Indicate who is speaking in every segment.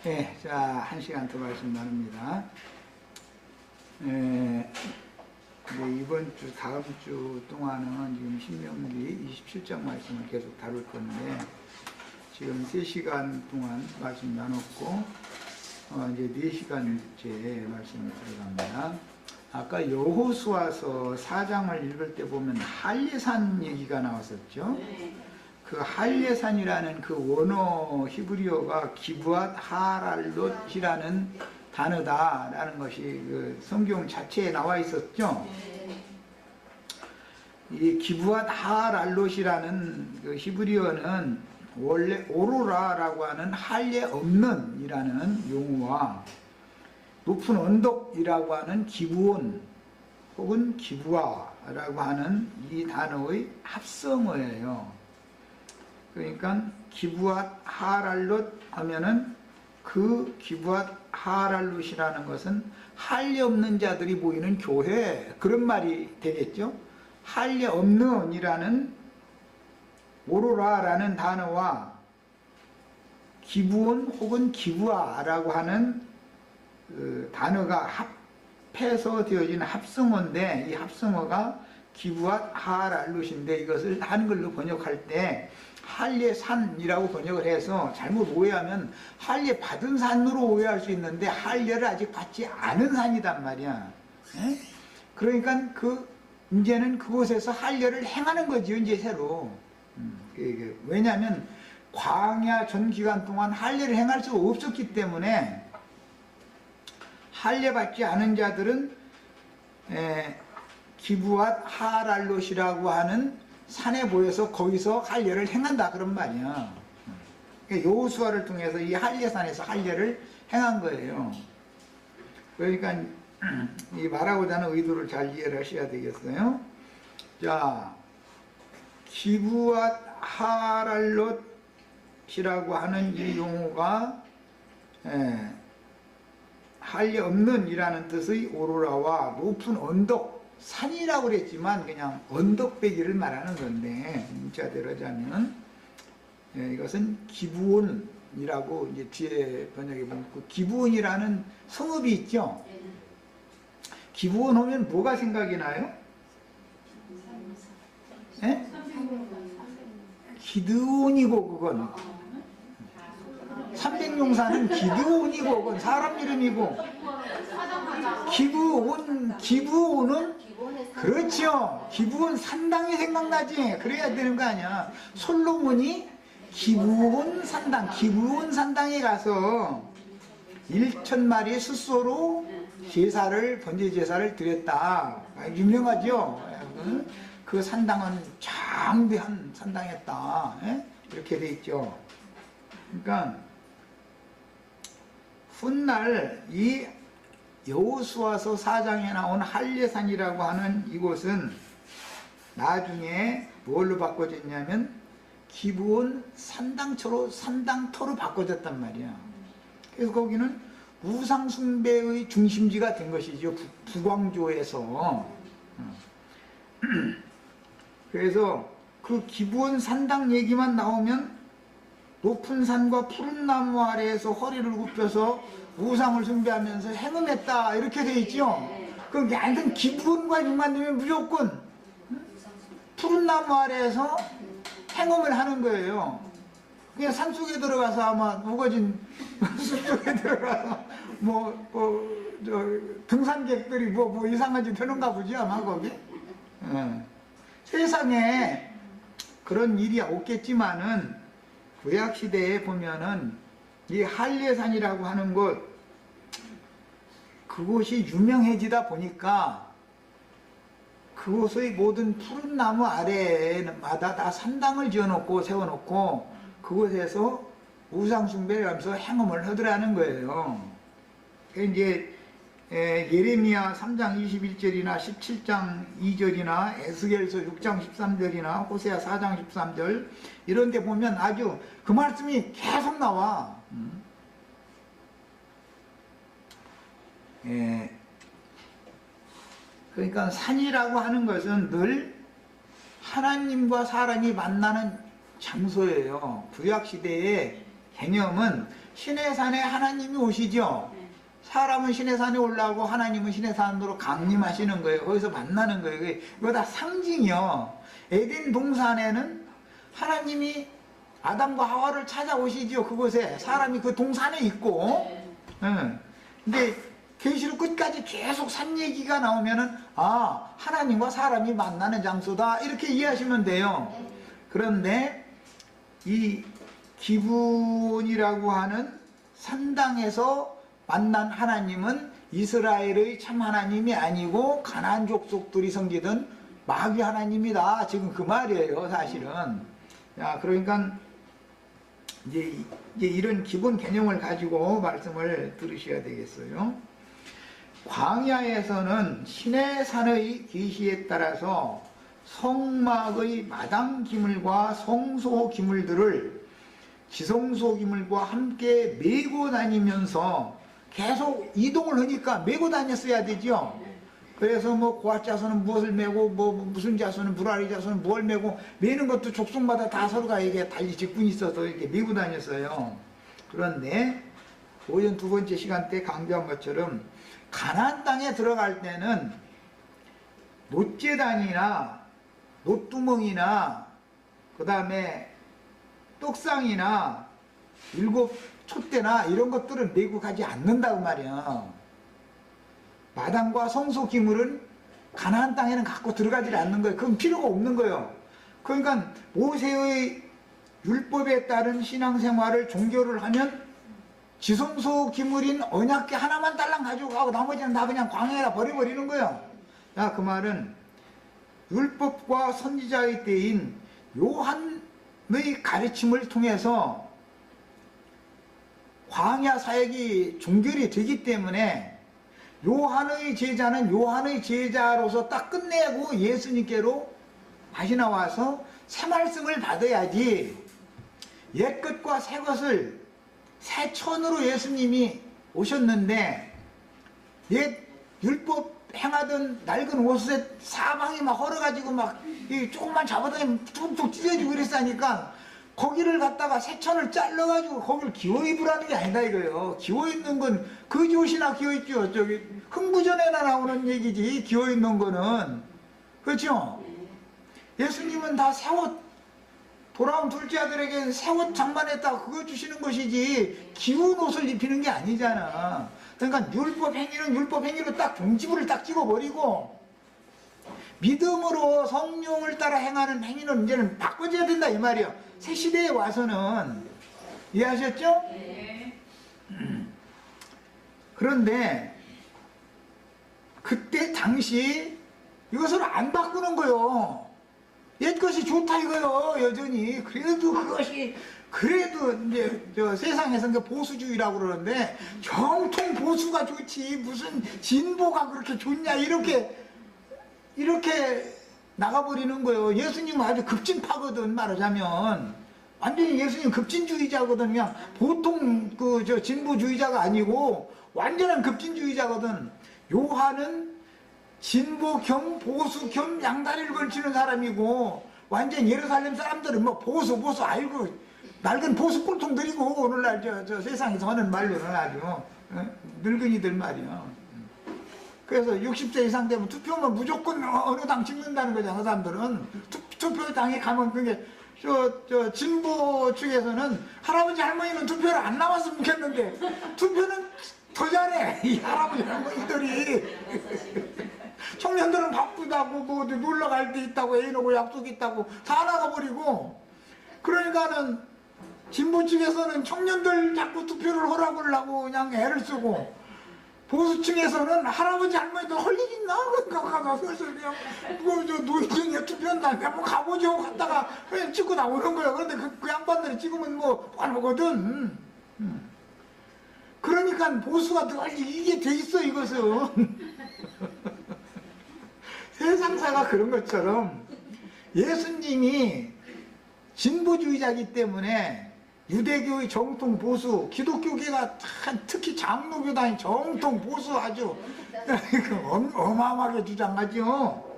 Speaker 1: 네, 자, 1시간 더 말씀 나눕니다. 네, 이번 주, 다음 주 동안은 지금 신명기 27장 말씀을 계속 다룰 건데, 지금 3시간 동안 말씀 나눴고, 이제 4시간째 말씀을 들어갑니다. 아까 여호수아서 4장을 읽을 때 보면 할례산 얘기가 나왔었죠. 그 할례산이라는 그 원어 히브리어가 기브앗 하랄롯이라는 단어다라는 것이 그 성경 자체에 나와 있었죠. 이 기브앗 하랄롯이라는 그 히브리어는 원래 오로라라고 하는 할례 없는이라는 용어와 높은 언덕이라고 하는 기브온 혹은 기브아라고 하는 이 단어의 합성어예요. 그러니까 기브앗 하랄롯 하면은 그 기브앗 하랄롯이라는 것은 할례 없는 자들이 모이는 교회, 그런 말이 되겠죠. 할례 없는이라는 오로라라는 단어와 기브온 혹은 기브아라고 하는 그 단어가 합해서 되어진 합성어인데, 이 합성어가 기브앗 하랄롯인데, 이것을 한글로 번역할 때 할례산이라고 번역을 해서 잘못 오해하면 할례 받은 산으로 오해할 수 있는데 할례를 아직 받지 않은 산이단 말이야. 에? 그러니까 이제는 그곳에서 할례를 행하는 거죠, 이제 새로. 왜냐하면 광야 전 기간 동안 할례를 행할 수가 없었기 때문에 할례 받지 않은 자들은 기브앗 하랄롯이라고 하는 산에 모여서 거기서 할례를 행한다, 그런 말이야. 여호수아를 통해서 이 할례산에서 할례를 행한 거예요. 그러니까 이 말하고자 하는 의도를 잘 이해를 하셔야 되겠어요. 자, 기브앗 하랄롯이라고 하는 이 용어가 할례 없는 이라는 뜻의 오로라와 높은 언덕, 산이라고 그랬지만 그냥 언덕배기를 말하는 건데, 문자대로 하자면 이것은 기브온이라고 이제 뒤에 번역해 보면 그 기브온이라는 성읍이 있죠. 기브온 하면 뭐가 생각이 나요? 예? 기드온이고, 그건 300용사는 기드온이고, 그건 사람 이름이고, 기브온은 그렇죠. 기브온 산당이 생각나지. 그래야 되는 거 아니야. 솔로몬이 기브온 산당에 가서 1,000마리의 숫소로 번제 제사를 드렸다. 유명하죠. 그 산당은 장대한 산당이었다. 이렇게 돼 있죠. 그러니까 훗날 이 여호수아서 4장에 나온 할례산이라고 하는 이곳은 나중에 뭘로 바꿔졌냐면 기브온 산당터로 바꿔졌단 말이야. 그래서 거기는 우상숭배의 중심지가 된 것이죠. 북왕조에서. 그래서 그 기브온 산당 얘기만 나오면 높은 산과 푸른 나무 아래에서 허리를 굽혀서 우상을 숭배하면서 행음했다, 이렇게 되어 있죠. 그럼 얇은 기브온과 일만 되면 무조건 푸른 나무 아래에서 행음을 하는 거예요. 그냥 산속에 들어가서 아마 우거진 숲속에 들어가서 등산객들이 뭐 이상한 짓 하는가 보지, 아마 거기. 세상에 그런 일이 없겠지만은 구약시대에 보면은 이 할례산이라고 하는 곳, 그곳이 유명해지다 보니까 그곳의 모든 푸른 나무 아래마다 다 산당을 지어놓고 세워놓고 그곳에서 우상숭배를 하면서 행음을 하더라는 거예요. 이제 예레미야 3장 21절이나 17장 2절이나 에스겔서 6장 13절이나 호세아 4장 13절 이런 데 보면 아주 그 말씀이 계속 나와. 그러니까 산이라고 하는 것은 늘 하나님과 사람이 만나는 장소예요. 구약시대의 개념은 신의 산에 하나님이 오시죠. 사람은 신의 산에 올라오고 하나님은 신의 산으로 강림하시는 거예요. 거기서 만나는 거예요. 이거 다 상징이요. 에덴 동산에는 하나님이 아담과 하와를 찾아오시죠. 그곳에 사람이 그 동산에 있고, 근데 계시록 끝까지 계속 산 얘기가 나오면은 아, 하나님과 사람이 만나는 장소다 이렇게 이해하시면 돼요. 그런데 이 기브온이라고 하는 산당에서 만난 하나님은 이스라엘의 참 하나님이 아니고 가나안 족속들이 섬기던 마귀 하나님이다. 지금 그 말이에요, 사실은. 야, 그러니까 이제 이런 기본 개념을 가지고 말씀을 들으셔야 되겠어요. 광야에서는 신의 산의 계시에 따라서 성막의 마당 기물과 성소 기물들을 지성소 기물과 함께 메고 다니면서 계속 이동을 하니까 메고 다녔어야 되죠. 그래서 뭐 고앗 자손은 무엇을 메고 뭐 무슨 자손은 무라리 자손은 무엇을 메고 메는 것도 족속마다 다 서로가 이게 달리 직분이 있어서 이렇게 메고 다녔어요. 그런데 오전 두 번째 시간 때 강조한 것처럼 가나안 땅에 들어갈 때는 놋재단이나 놋두멍이나 그 다음에 떡상이나 일곱 촛대나 이런 것들은 메고 가지 않는다고 말이야. 마당과 성소 기물은 가나안 땅에는 갖고 들어가지 않는 거예요. 그건 필요가 없는 거예요. 그러니까 모세의 율법에 따른 신앙생활을 종교를 하면 지성소 기물인 언약궤 하나만 딸랑 가지고 가고 나머지는 다 그냥 광야에다 버려버리는 거예요. 야, 그 말은 율법과 선지자의 때인 요한의 가르침을 통해서 광야 사역이 종결이 되기 때문에 요한의 제자는 요한의 제자로서 딱 끝내고 예수님께로 다시 나와서 새 말씀을 받아야지 옛것과 새 것을 새 천으로 예수님이 오셨는데 옛 율법 행하던 낡은 옷에 사방이 막 헐어가지고 막 조금만 잡아다니면 툭툭 찢어지고 그랬으니까 거기를 갖다가 새천을 잘라가지고 거기를 기워 입으라는 게 아니다 이거예요. 기워 입는 건 거지 옷이나 기워 입죠. 저기 흥부전에나 나오는 얘기지 기워 입는 거는. 그렇죠? 예수님은 다 새 옷 돌아온 둘째 아들에게 새 옷 장만했다고 그거 주시는 것이지 기운 옷을 입히는 게 아니잖아. 그러니까 율법 행위는 율법 행위로 딱 종지부를 딱 찍어버리고 믿음으로 성령을 따라 행하는 행위는 이제는 바꿔줘야 된다 이 말이에요. 새 시대에 와서는. 이해하셨죠? 네. 그런데 그때 당시 이것을 안 바꾸는 거요. 옛것이 좋다 이거요. 여전히. 그래도 그것이 그래도 이제 저 세상에서 보수주의라고 그러는데 정통 보수가 좋지 무슨 진보가 그렇게 좋냐 이렇게 나가버리는 거예요. 예수님은 아주 급진파거든 말하자면. 완전히 예수님 급진주의자거든. 그냥 보통 저 진보주의자가 아니고 완전한 급진주의자거든. 요한은 진보 겸 보수 겸 양다리를 걸치는 사람이고 완전 예루살렘 사람들은 뭐 보수 알고 낡은 보수 꼴통 들이고 오늘날 저 세상에서 하는 말로는 아주 늙은이들 말이야. 그래서 60세 이상 되면 투표만 무조건 어느 당 찍는다는 거잖아. 사람들은 투표당에 가면 그게 저 진보 측에서는 할아버지 할머니는 투표를 안 나왔으면 좋겠는데 투표는 더 잘해 이 할아버지 할머니들이. 청년들은 바쁘다고 뭐 놀러 갈 데 있다고 애인하고 약속 있다고 다 나가버리고. 그러니까는 진보 측에서는 청년들 자꾸 투표를 하라고 그냥 애를 쓰고 보수층에서는 할아버지 할머니도 할 일 있나? 그래서 그냥 저 노인정에 투표한다니까 뭐 가보죠 갔다가 그냥 찍고 나오는 거야. 그런데 그 양반들이 찍으면 뭐 안 오거든. 그러니까 보수가 늘 이게 돼 있어 이것은. 세상사가 그런 것처럼 예수님이 진보주의자이기 때문에 유대교의 정통 보수, 기독교계가 특히 장로교단이 정통 보수 아주 어마어마하게 주장하죠.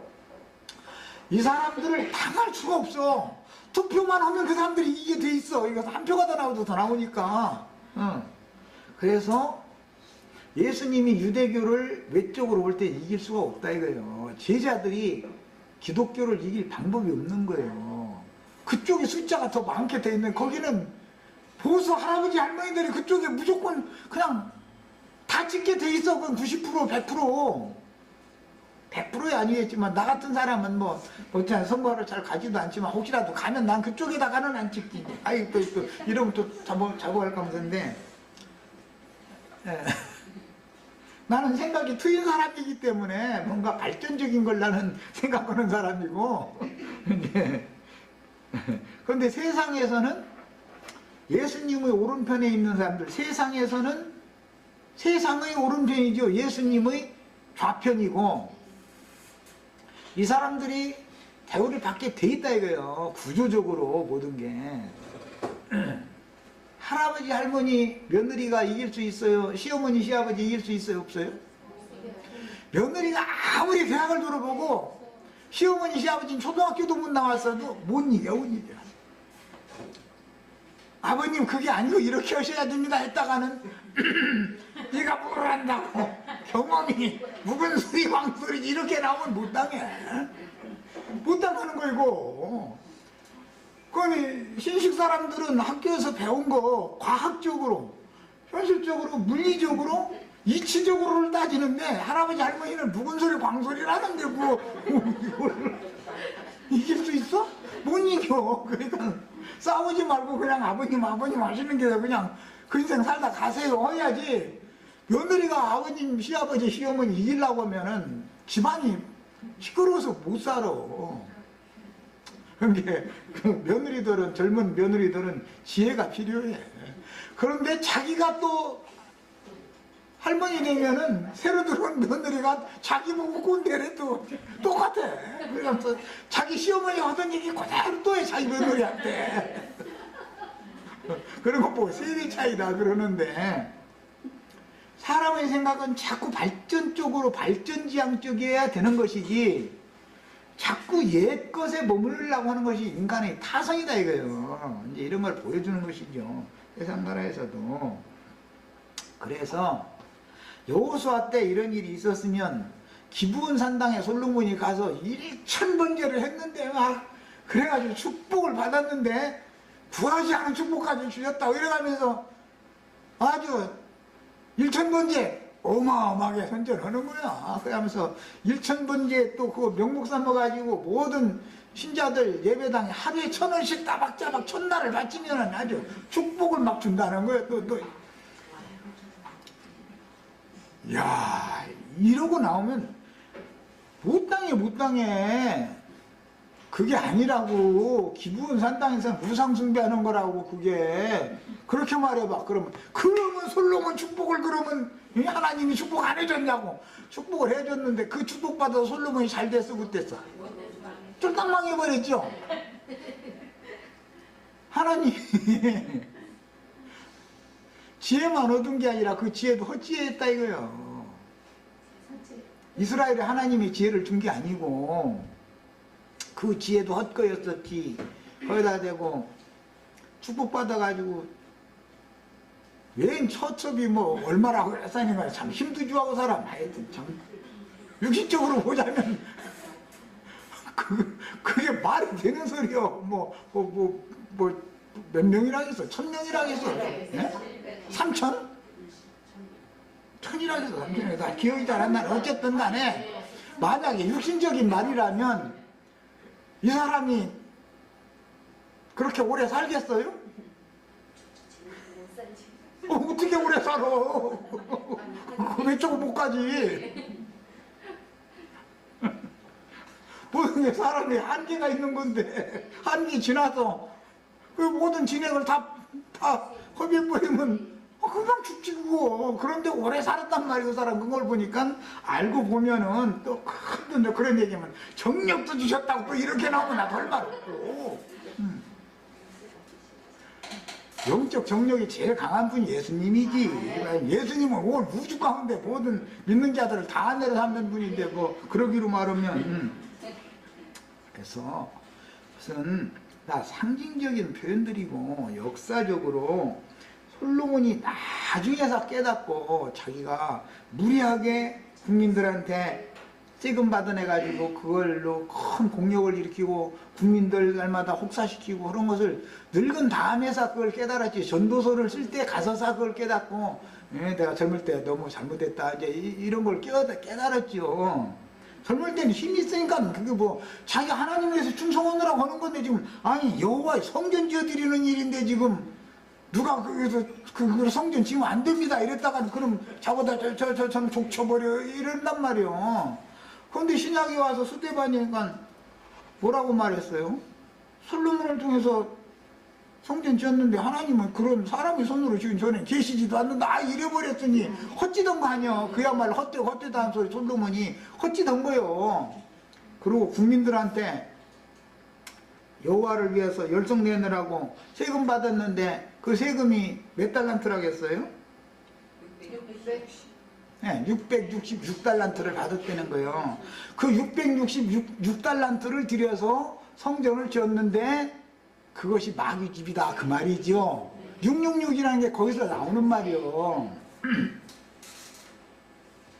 Speaker 1: 이 사람들을 당할 수가 없어. 투표만 하면 그 사람들이 이기게 돼 있어. 이거 한 표가 더 나오도 더 나오니까. 그래서 예수님이 유대교를 외적으로 볼 때 이길 수가 없다 이거예요. 제자들이 기독교를 이길 방법이 없는 거예요. 그쪽에 숫자가 더 많게 돼 있는, 거기는 보수 할아버지 할머니들이 그쪽에 무조건 그냥 다 찍게 돼 있어. 그건 90% 100%야 아니겠지만, 나 같은 사람은 뭐 선거를 잘 가지도 않지만 혹시라도 가면 난 그쪽에다가는 안 찍지. 아이 또 이러면 또 잡아갈 감사인데, 나는 생각이 트인 사람이기 때문에 뭔가 발전적인 걸 나는 생각하는 사람이고, 그런데 세상에서는 예수님의 오른편에 있는 사람들, 세상에서는 세상의 오른편이죠. 예수님의 좌편이고, 이 사람들이 대우를 받게 돼 있다 이거예요. 구조적으로 모든 게. 할아버지 할머니 며느리가 이길 수 있어요? 시어머니 시아버지 이길 수 있어요? 없어요? 며느리가 아무리 대학을 들어보고 시어머니 시아버지는 초등학교도 못 나왔어도 못 이겨. 아버님 그게 아니고 이렇게 하셔야 됩니다 했다가는 네가 뭘 한다고, 경험이 묵은 소리 왕소리 이렇게 나오면 못 당해. 못 당하는 거이고. 그러니 신식 사람들은 학교에서 배운 거 과학적으로, 현실적으로, 물리적으로, 이치적으로를 따지는데, 할아버지 할머니는 묵은 소리 광소리라는데 뭐 이걸 이길 수 있어? 못 이겨. 그러니까 싸우지 말고 그냥 아버님 하시는 게 그냥 그 인생 살다 가세요 해야지. 며느리가 아버님 시아버지 시어머니 이기려고 하면은 집안이 시끄러워서 못 살아. 그러니까 며느리들은, 젊은 며느리들은 지혜가 필요해. 그런데 자기가 또 할머니 되면은 새로 들어온 며느리가 자기 보고 꼰대래 또 똑같아. 그래서 자기 시어머니가 하던 얘기 그대로 또 해, 자기 며느리한테. 그런 거 보고 세대 차이다 그러는데, 사람의 생각은 자꾸 발전 쪽으로, 발전지향적이어야 되는 것이지, 자꾸 옛 것에 머무르려고 하는 것이 인간의 타성이다 이거예요. 이제 이런 걸 보여주는 것이죠. 세상 나라에서도. 그래서 여호수아 때 이런 일이 있었으면 기브온 산당에 솔로몬이 가서 1000번제를 했는데 막 그래가지고 축복을 받았는데, 구하지 않은 축복까지 주셨다고 이래가면서 아주 1000번제 어마어마하게 선전하는 거야. 그러면서 1000번제 또 그거 명목 삼아가지고 모든 신자들 예배당에 하루에 1000원씩 따박따박 첫날을 바치면 아주 축복을 막 준다는 거예요. 야, 이러고 나오면 못 당해. 그게 아니라고. 기브온 산당에서 무상숭배하는 거라고. 그게 그렇게 말해봐. 그러면 솔로몬 축복을 그러면 하나님이 축복 안 해줬냐고. 축복을 해줬는데 그 축복받아서 솔로몬이 잘 됐어 그때서? 쫄딱 망해버렸죠. 하나님 지혜만 얻은 게 아니라 그 지혜도 헛지혜했다 이거예요. 이스라엘에 하나님이 지혜를 준 게 아니고 그 지혜도 헛거였었지. 거기다 대고 축복받아가지고 웬 처첩이 뭐 얼마라고 했으니까 참 힘도 하고 사람. 하여튼 참 육신적으로 보자면 그게 말이 되는 소리요. 몇 명이라 했어? 1000명이라 했어? 네? 3000? 1000이라 했어? 3000? 나 기억이 잘 안 나네. 어쨌든 간에 만약에 육신적인 말이라면 이 사람이 그렇게 오래 살겠어요? 어떻게 오래 살아? 왜 저거 못 가지? 모든 게 사람이 한계가 있는 건데, 한계 지나서 그 모든 진액을 다 허비해버리면 금방 죽지 그거. 그런데 오래 살았단 말이에요. 그 사람 그걸 보니까 알고 보면은 또 그런 얘기면 정력도 주셨다고 또 이렇게 나오면 나 할 말 없고. 영적 정력이 제일 강한 분이 예수님이지. 예수님은 온 우주 가운데 모든 믿는 자들을 다 내려 삼는 분인데 뭐 그러기로 말하면 그래서 무슨 다 상징적인 표현들이고 역사적으로 솔로몬이 나중에서 깨닫고 자기가 무리하게 국민들한테 세금 받아내가지고 그걸로 큰 공력을 일으키고 국민들 날마다 혹사시키고 그런 것을 늙은 다음에서 그걸 깨달았지. 전도서를 쓸 때 가서서 그걸 깨닫고 내가 젊을 때 너무 잘못했다 이제 이런 걸 깨달았죠. 젊을 때는 힘이 있으니까 그게 뭐 자기 하나님 위해서 충성하느라고 하는 건데 지금 아니 여호와의 성전 지어드리는 일인데 지금 누가 거기서 그 성전 지으면 안 됩니다 이랬다가 그럼 자보다 저 족쳐버려 이런단 말이요. 그런데 신약에 와서 스데반이니까 뭐라고 말했어요? 솔로몬을 통해서 성전 지었는데 하나님은 그런 사람의 손으로 지은 전에 계시지도 않는다 이래버렸으니 헛짓한 거 아니야. 그야말로 헛되다는 소리 솔로몬이 헛짓한 거요. 그리고 국민들한테 여호와를 위해서 열성 내느라고 세금 받았는데 그 세금이 몇 달란트라겠어요? 666달란트를 받았다는 거예요. 그 666달란트를 들여서 성전을 지었는데 그것이 마귀 집이다 그 말이죠. 666이라는 게 거기서 나오는 말이요.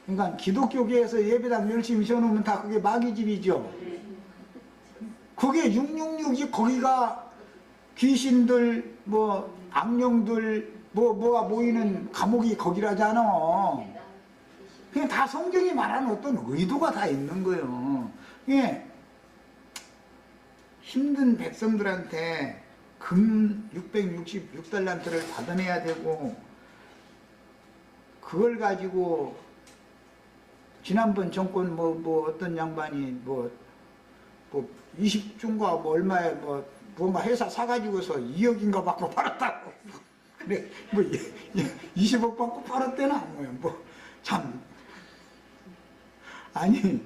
Speaker 1: 그러니까 기독교계에서 예배당 열심히 지어놓으면 다 그게 마귀 집이죠. 그게 666이 거기가 귀신들 뭐 악령들 뭐가 모이는 감옥이 거기라잖아. 그냥 다 성경이 말하는 어떤 의도가 다 있는 거예요. 예. 힘든 백성들한테 금 666달란트를 받아내야 되고 그걸 가지고 지난번 정권 뭐 어떤 양반이 뭐 20중과 뭐 얼마에 뭔가 회사 사가지고서 2억인가 받고 팔았다고. 그래 뭐 20억 받고 팔았대나 뭐 참 아니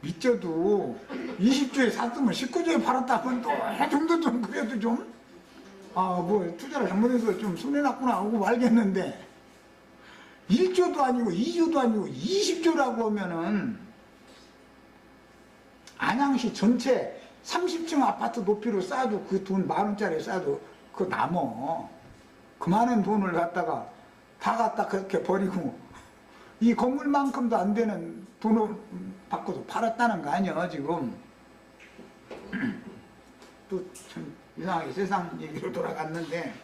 Speaker 1: 믿져도 20조에 샀으면 19조에 팔았다면 또 정도 좀 그래도 좀 뭐 투자를 잘못해서 좀 손해났구나 하고 말겠는데 1조도 아니고 2조도 아니고 20조라고 하면은 안양시 전체 30층 아파트 높이로 쌓아도 그 돈 10,000원짜리 쌓아도 그거 남어. 그 많은 돈을 갖다가 다 갖다 그렇게 버리고 이 건물만큼도 안 되는 돈을 받고도 팔았다는 거 아니야 지금. 또 참 이상하게 세상 얘기로 돌아갔는데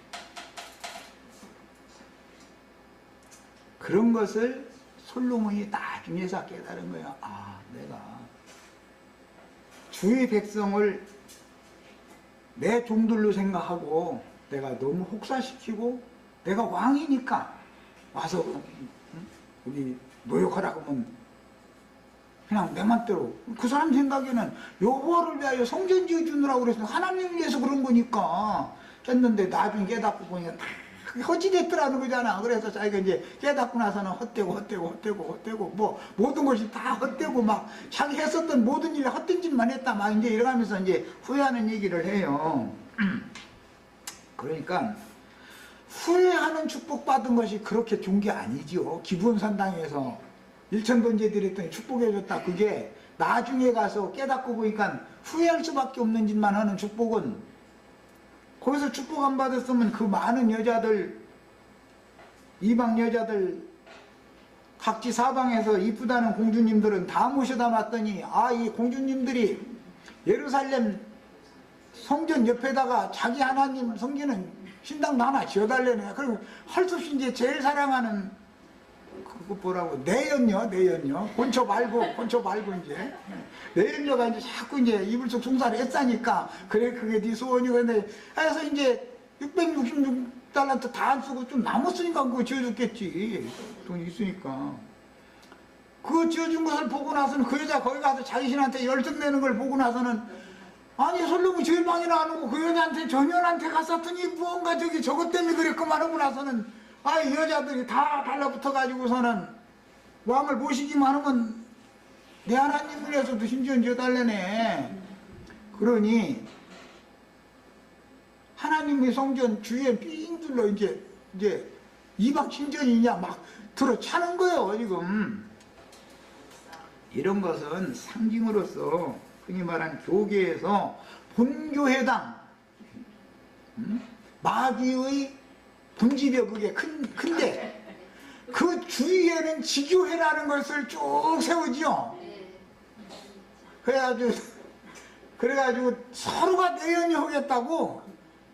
Speaker 1: 그런 것을 솔로몬이 나중에서 깨달은 거야. 내가 주의 백성을 내 종들로 생각하고 내가 너무 혹사시키고 내가 왕이니까 와서 우리 노역하라고 하면 그냥 내 맘대로 그 사람 생각에는 여호와를 위하여 성전 지어주느라고 그래서 하나님을 위해서 그런 거니까 했는데 나중에 깨닫고 보니까 다 헛짓했더라는 거잖아. 그래서 자기가 이제 깨닫고 나서는 헛되고 뭐 모든 것이 다 헛되고 막 자기 했었던 모든 일이 헛된 짓만 했다 막 이제 이러면서 이제 후회하는 얘기를 해요. 그러니까 후회하는 축복받은 것이 그렇게 좋은 게 아니지요. 기부원산당에서 일천번제 드렸더니 축복해줬다. 그게 나중에 가서 깨닫고 보니까 후회할 수밖에 없는 짓만 하는 축복은 거기서 축복 안 받았으면 그 많은 여자들 이방 여자들 각지 사방에서 이쁘다는 공주님들은 다 모셔다 놨더니 이 공주님들이 예루살렘 성전 옆에다가 자기 하나님 섬기는 신당도 하나 지어달래네. 그리고 할 수 없이 이제 제일 사랑하는 그거 뭐라고 내연녀 본처 말고 이제 내연녀가 이제 자꾸 이제 이불 속 송사를 했다니까 그래 그게 네 소원이고 근데 해서 이제 666달란트 다 안 쓰고 좀 남았으니까 그거 지어줬겠지. 돈이 있으니까. 그거 지어준 것을 보고 나서는 그 여자 거기 가서 자기 신한테 열정 내는 걸 보고 나서는 아니 솔로몬 제일 많이 나누고 그 여자한테 전현한테 갔었더니 무언가 저것 때문에 그랬구만 하고 나서는 이 여자들이 다 달라붙어 가지고서는 왕을 모시기만 하면 내 하나님을 위해서도 심지어 지어달래네. 그러니 하나님의 성전 주위에 삥 둘러 이제 이방 신전이냐 막 들어차는 거예요 지금. 이런 것은 상징으로서 흔히 말하는 교계에서 본교회당 마귀의 금지벽 그게 큰데 그 주위에는 지교회라는 것을 쭉 세우지요. 그래가지고 서로가 내연이 하겠다고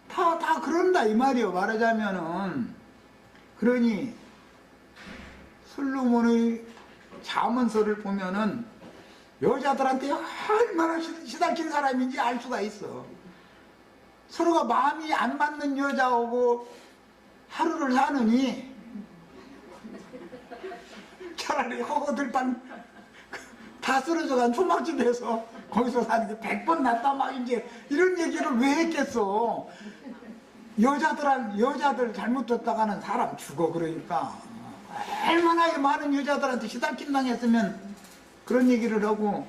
Speaker 1: 다 그런다 이 말이요. 말하자면은 그러니 솔로몬의 잠언서를 보면은 여자들한테 얼마나 시달린 사람인지 알 수가 있어. 서로가 마음이 안 맞는 여자하고 하루를 사느니 차라리 허거들반 다 쓰러져간 초막집에서 거기서 사는 게 100번 낫다 막 이제 이런 얘기를 왜 했겠어. 여자들 잘못됐다가는 사람 죽어. 그러니까 얼마나 많은 여자들한테 시달림 당했으면 그런 얘기를 하고.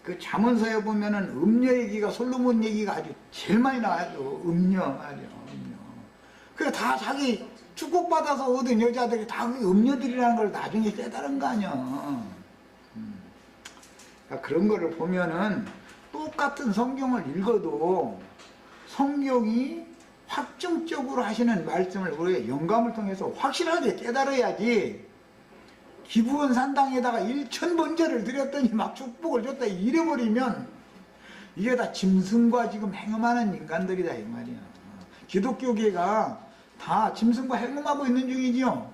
Speaker 1: 그 잠언서에 보면은 음녀 얘기가 솔로몬 얘기가 아주 제일 많이 나와요. 음녀 말이야. 음녀. 그래 다 자기 축복받아서 얻은 여자들이 다 음녀들이라는 걸 나중에 깨달은 거 아니야. 그러니까 그런 거를 보면은 똑같은 성경을 읽어도 성경이 확정적으로 하시는 말씀을 우리의 영감을 통해서 확실하게 깨달아야지. 기부원 산당에다가 1000번제를 드렸더니 막 축복을 줬다 이래버리면 이게 다 짐승과 지금 행음하는 인간들이다 이 말이야. 기독교계가 다 짐승과 행음하고 있는 중이지요.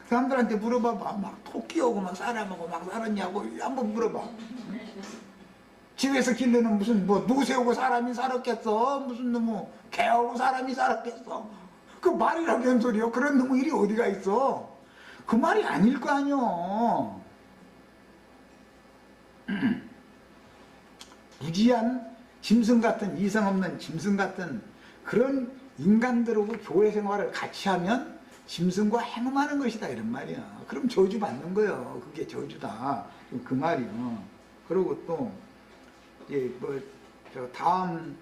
Speaker 1: 사람들한테 물어봐봐. 막 토끼 오고 막 사람하고 막 살았냐고 한번 물어봐. 집에서 기르는 무슨 뭐 누새우고 사람이 살았겠어? 무슨 놈의 개하고 사람이 살았겠어? 그 말이라고 한 소리요. 그런 놈의 일이 어디가 있어? 그 말이 아닐 거 아니요. 무지한 짐승 같은, 이성 없는 짐승 같은 그런 인간들하고 교회 생활을 같이 하면 짐승과 행음하는 것이다 이런 말이야. 그럼 저주 받는 거예요. 그게 저주다. 그 말이요. 그리고 또 이제 뭐 저 다음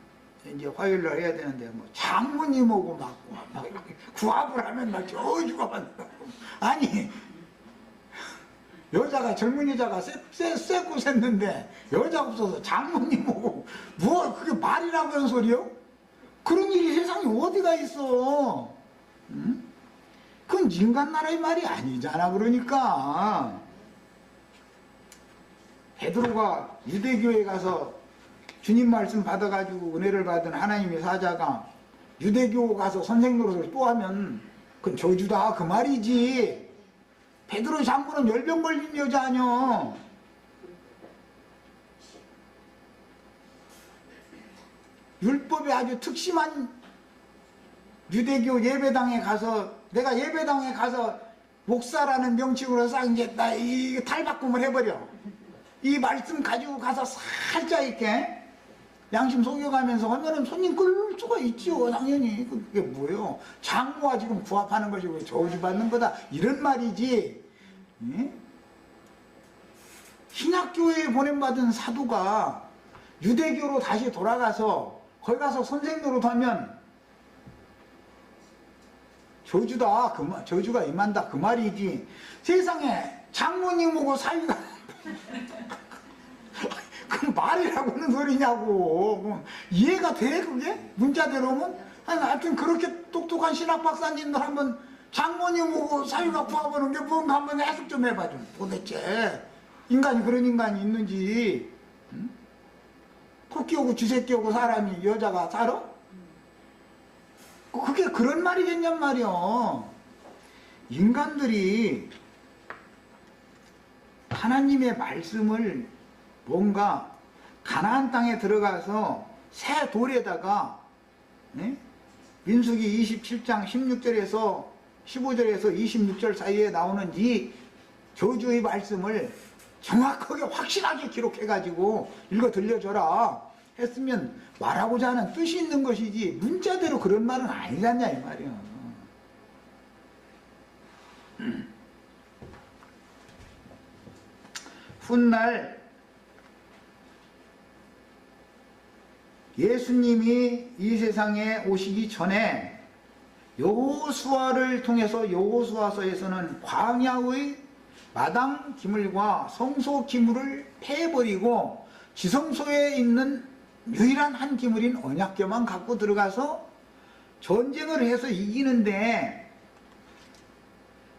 Speaker 1: 이제 화요일날 해야 되는데 뭐 장모님 오고 막 구합을 하면 막 저주가 받는다고. 아니 여자가 젊은 여자가 쎄고 샜는데 여자가 없어서 장모님 오고 뭐 그게 말이라고 하는 소리요? 그런 일이 세상에 어디가 있어? 응? 그건 인간 나라의 말이 아니잖아. 그러니까 베드로가 유대교에 가서 주님 말씀 받아가지고 은혜를 받은 하나님의 사자가 유대교 가서 선생 노릇을 또 하면 그건 저주다 그 말이지. 베드로 장군은 열병 걸린 여자 아니여. 율법에 아주 특심한 유대교 예배당에 가서 내가 예배당에 가서 목사라는 명칭으로 싹 이제 이 탈바꿈을 해버려. 이 말씀 가지고 가서 살짝 이렇게 양심 속여가면서 하면은 손님 끌 수가 있지요. 당연히. 그게 뭐예요? 장모와 지금 구합하는 것이 왜 저주받는 거다 이런 말이지. 예? 신약교회에 보냄받은 사도가 유대교로 다시 돌아가서 거기 가서 선생 노릇하면 저주다 저주가 임한다 그 말이지. 세상에 장모님 오고 사위가 그 말이라고 하는 소리냐고. 이해가 돼 그게? 문자대로 오면? 아니 하여튼 그렇게 똑똑한 신학 박사님들 한번 장모님 오고 사위가 구하보는 게 뭔가 한번 해석 좀 해봐 좀. 도대체 인간이 그런 인간이 있는지. 응? 토끼 오고 쥐새끼 오고 사람이 여자가 살아? 그게 그런 말이겠냔 말이요. 인간들이 하나님의 말씀을 뭔가 가나안 땅에 들어가서 새 돌에다가 민수기 27장 16절에서 15절에서 26절 사이에 나오는 이 저주의 말씀을 정확하게 확실하게 기록해가지고 읽어 들려줘라 했으면 말하고자 하는 뜻이 있는 것이지 문자대로 그런 말은 아니잖냐 이 말이야. 훗날 예수님이 이 세상에 오시기 전에 여호수아를 통해서 여호수아서에서는 광야의 마당 기물과 성소 기물을 패버리고 지성소에 있는 유일한 한 기물인 언약궤만 갖고 들어가서 전쟁을 해서 이기는데,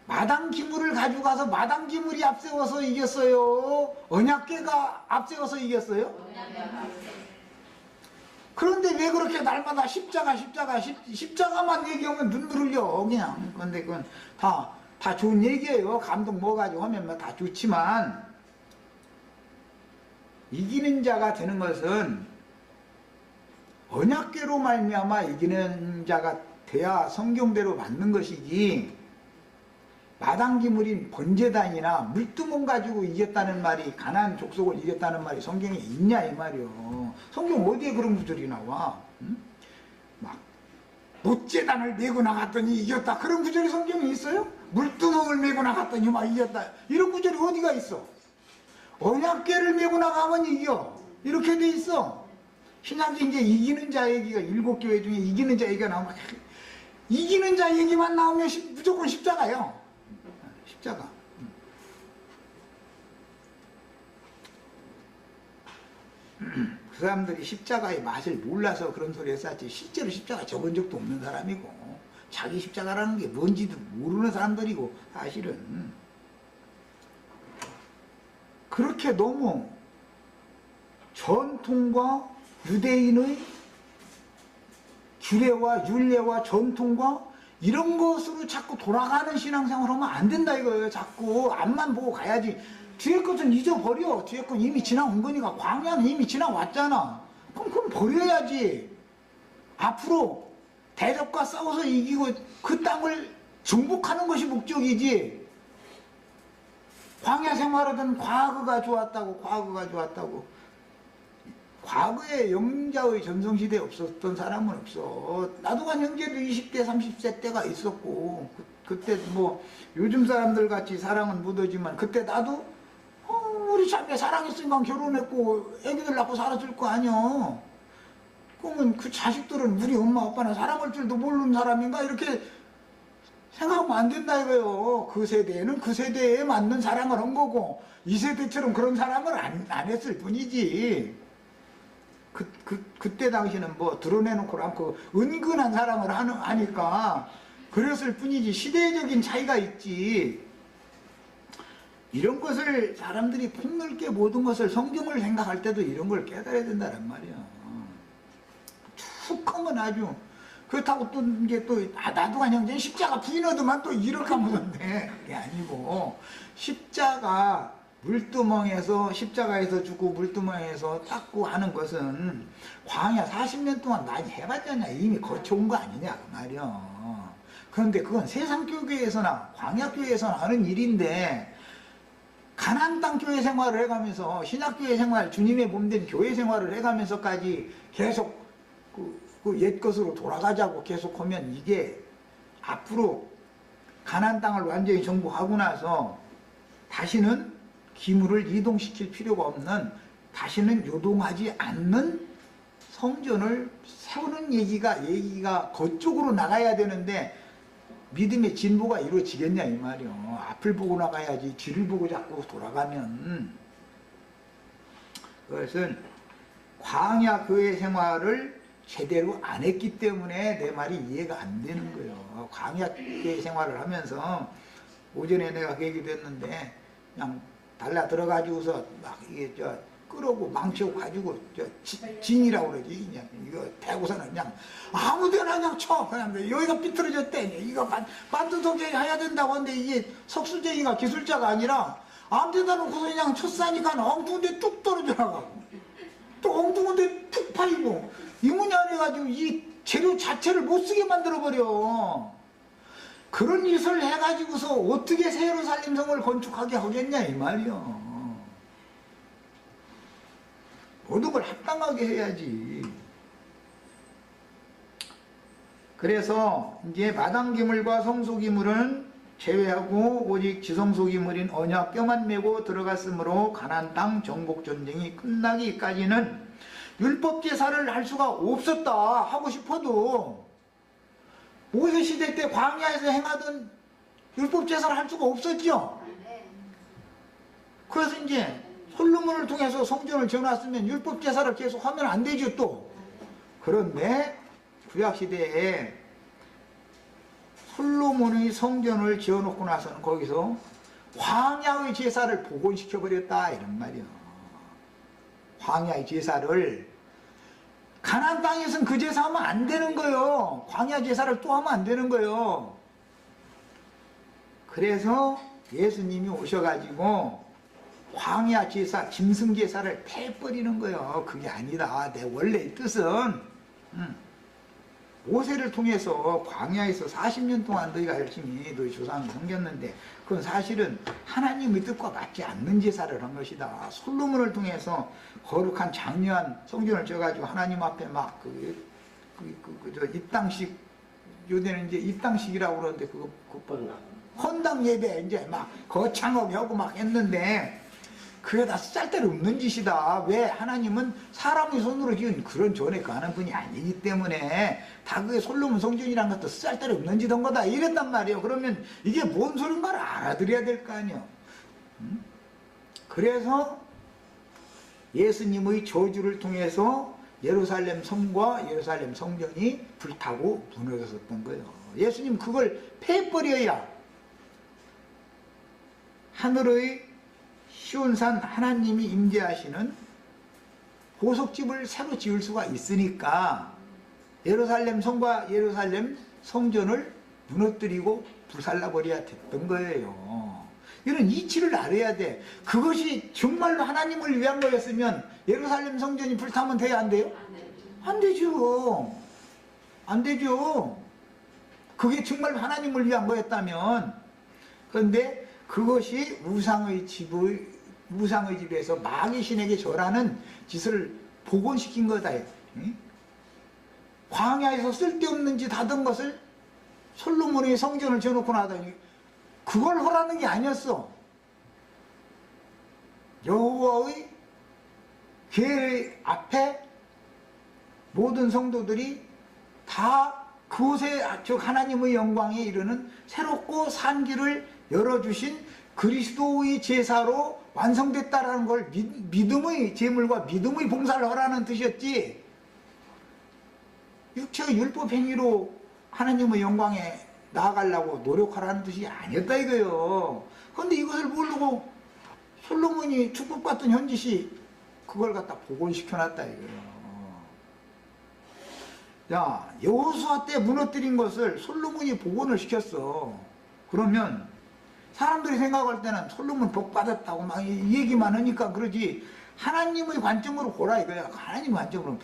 Speaker 1: 마당 기물을 가지고 가서 마당 기물이 앞세워서 이겼어요? 언약궤가 앞세워서 이겼어요? 그런데 왜 그렇게 날마다 십자가만 얘기하면 눈 들려 그냥. 근데 그건 다 좋은 얘기예요. 감동 뭐 가지고 하면 다 좋지만, 이기는 자가 되는 것은 언약궤로 말미암아 이기는 자가 돼야 성경대로 맞는 것이지, 마당기물인 번제단이나 물두멍 가지고 이겼다는 말이, 가나안 족속을 이겼다는 말이 성경에 있냐 이 말이요. 성경 어디에 그런 구절이 나와? 응? 막 못제단을 메고 나갔더니 이겼다, 그런 구절이 성경에 있어요? 물두멍을 메고 나갔더니 막 이겼다, 이런 구절이 어디가 있어? 언약궤를 메고 나가면 이겨, 이렇게 돼 있어. 신약에 이제 이기는 자 얘기가 7교회 중에 이기는 자 얘기가 나오면, 이기는 자 얘기만 나오면 무조건 십자가예요. 십자가. 그 사람들이 십자가의 맛을 몰라서 그런 소리 했었지, 실제로 십자가 접은 적도 없는 사람이고, 자기 십자가라는 게 뭔지도 모르는 사람들이고, 사실은 그렇게 너무 전통과 유대인의 규례와 율례와 전통과 이런 것으로 자꾸 돌아가는 신앙생활 하면 안 된다 이거예요. 자꾸 앞만 보고 가야지. 뒤에 것은 잊어버려. 뒤에 건 이미 지나온 거니까. 광야는 이미 지나왔잖아. 그럼 버려야지. 앞으로 대적과 싸워서 이기고 그 땅을 정복하는 것이 목적이지. 광야 생활하던 과거가 좋았다고. 과거에 영자의 전성시대에 없었던 사람은 없어. 나도간 형제도 20대 30세 때가 있었고, 그때 뭐 요즘 사람들 같이 사랑은 묻어지만, 그때 나도 우리 자매 사랑했으니까 결혼했고 애기들 낳고 살았을 거 아니야. 그러면 그 자식들은 우리 엄마 아빠나 사랑할 줄도 모르는 사람인가, 이렇게 생각하면 안 된다 이거예요. 그 세대에는 그 세대에 맞는 사랑을 한 거고, 이 세대처럼 그런 사랑을 안 했을 뿐이지. 그때 당시는 뭐 드러내놓고 않고 은근한 사랑을 하니까 그랬을 뿐이지, 시대적인 차이가 있지. 이런 것을 사람들이 폭넓게 모든 것을, 성경을 생각할 때도 이런 걸 깨달아야 된다는 말이야. 툭 하면 아주. 그렇다고 또 이게 나도 그냥 십자가 부인하더만 또 이렇게 하면데, 그게 아니고, 십자가 물두멍에서, 십자가에서 죽고 물두멍에서 닦고 하는 것은 광야 40년 동안 많이 해봤잖아. 이미 거쳐온 거 아니냐 그 말이야. 그런데 그건 세상교회에서나 광야교회에서나 하는 일인데, 가나안 땅 교회 생활을 해가면서, 신약교회 생활, 주님의 몸된 교회 생활을 해가면서까지 계속 그 옛 것으로 돌아가자고 계속하면, 이게 앞으로 가나안 땅을 완전히 정복하고 나서 다시는 기물을 이동시킬 필요가 없는, 다시는 요동하지 않는 성전을 세우는 얘기가 그쪽으로 나가야 되는데, 믿음의 진보가 이루어지겠냐 이 말이요. 앞을 보고 나가야지 뒤를 보고 자꾸 돌아가면. 그것은 광야 교회 생활을 제대로 안 했기 때문에 내 말이 이해가 안 되는 거예요. 광야 교회 생활을 하면서, 오전에 내가 그 얘기도 했는데, 그냥 달라 들어가지고서 막 이게 끌어고 망치고 가지고 진이라고 그러지. 그냥 이거 대고서는 그냥 아무데나 그냥 쳐. 그냥 여기가 삐뚤어졌대. 이거 반드독에 해야 된다고 하는데, 이게 석수쟁이가 기술자가 아니라 아무데나 놓고서 그냥 쳤사니까 엉뚱한데 뚝 떨어져 나가고, 또 엉뚱한데 툭 파이고, 이문이 안 해가지고 이 재료 자체를 못 쓰게 만들어버려. 그런 짓을 해가지고서 어떻게 새 예루살렘 성을 건축하게 하겠냐 이 말이요. 모든 걸 합당하게 해야지. 그래서 이제 마당기물과 성소기물은 제외하고 오직 지성소기물인 언약궤만 메고 들어갔으므로 가나안 땅 정복 전쟁이 끝나기까지는 율법 제사를 할 수가 없었다. 하고 싶어도 모세 시대 때 광야에서 행하던 율법 제사를 할 수가 없었죠. 그래서 이제 솔로몬을 통해서 성전을 지어놨으면 율법 제사를 계속 하면 안 되죠 또. 그런데 구약시대에 솔로몬의 성전을 지어놓고 나서는 거기서 광야의 제사를 복원시켜버렸다 이런 말이야. 광야의 제사를 가나안 땅에서는 그 제사하면 안 되는 거예요. 광야 제사를 또 하면 안 되는 거예요. 그래서 예수님이 오셔가지고 광야 제사, 짐승 제사를 패버리는 거예요. 그게 아니다. 내 원래의 뜻은 모세를 통해서 광야에서 40년 동안 너희가 열심히 너희 조상을 섬겼는데 그건 사실은 하나님의 뜻과 맞지 않는 제사를 한 것이다. 솔로몬을 통해서 거룩한 장려한 성전을 지어가지고 하나님 앞에 막 입당식, 요새는 이제 입당식이라고 그러는데 그거 헌당 예배 이제 막 거창하게 하고 막 했는데 그게 다 쓸데없는 짓이다. 왜? 하나님은 사람의 손으로 지은 그런 전에 가는 분이 아니기 때문에 다 그게 솔로몬 성전이란 것도 쓸데없는 짓 한 거다 이랬단 말이에요. 그러면 이게 뭔 소린가를 알아들어야 될 거 아니에요. 그래서 예수님의 저주를 통해서 예루살렘 성과 예루살렘 성전이 불타고 무너졌었던 거예요. 예수님 그걸 패버려야 하늘의 시온산 하나님이 임재하시는 보석집을 새로 지을 수가 있으니까 예루살렘 성과 예루살렘 성전을 무너뜨리고 불살라버려야 됐던 거예요. 이런 이치를 알아야 돼. 그것이 정말로 하나님을 위한 거였으면 예루살렘 성전이 불타면 돼야 안 돼요? 안 되죠. 안 되죠. 그게 정말로 하나님을 위한 거였다면. 그런데 그것이 우상의 집에서 마귀 신에게 절하는 짓을 복원시킨 거다. 광야에서 쓸데없는 짓 하던 것을 솔로몬의 성전을 지어놓고 나더니 그걸 하라는 게 아니었어. 여호와의 궤 앞에 모든 성도들이 다 그곳에 즉 하나님의 영광에 이르는 새롭고 산 길을 열어주신 그리스도의 제사로 완성됐다라는 걸 믿음의 제물과 믿음의 봉사를 하라는 뜻이었지, 육체의 율법 행위로 하나님의 영광에 나아가려고 노력하라는 뜻이 아니었다 이거예요. 그런데 이것을 모르고 솔로몬이 축복받던 현지시 그걸 갖다 복원시켜놨다 이거예요. 야, 여호수아 때 무너뜨린 것을 솔로몬이 복원을 시켰어. 그러면 사람들이 생각할 때는 솔로몬 복 받았다고 막 이 얘기만 하니까 그러지, 하나님의 관점으로 보라 이거야. 하나님의 관점으로.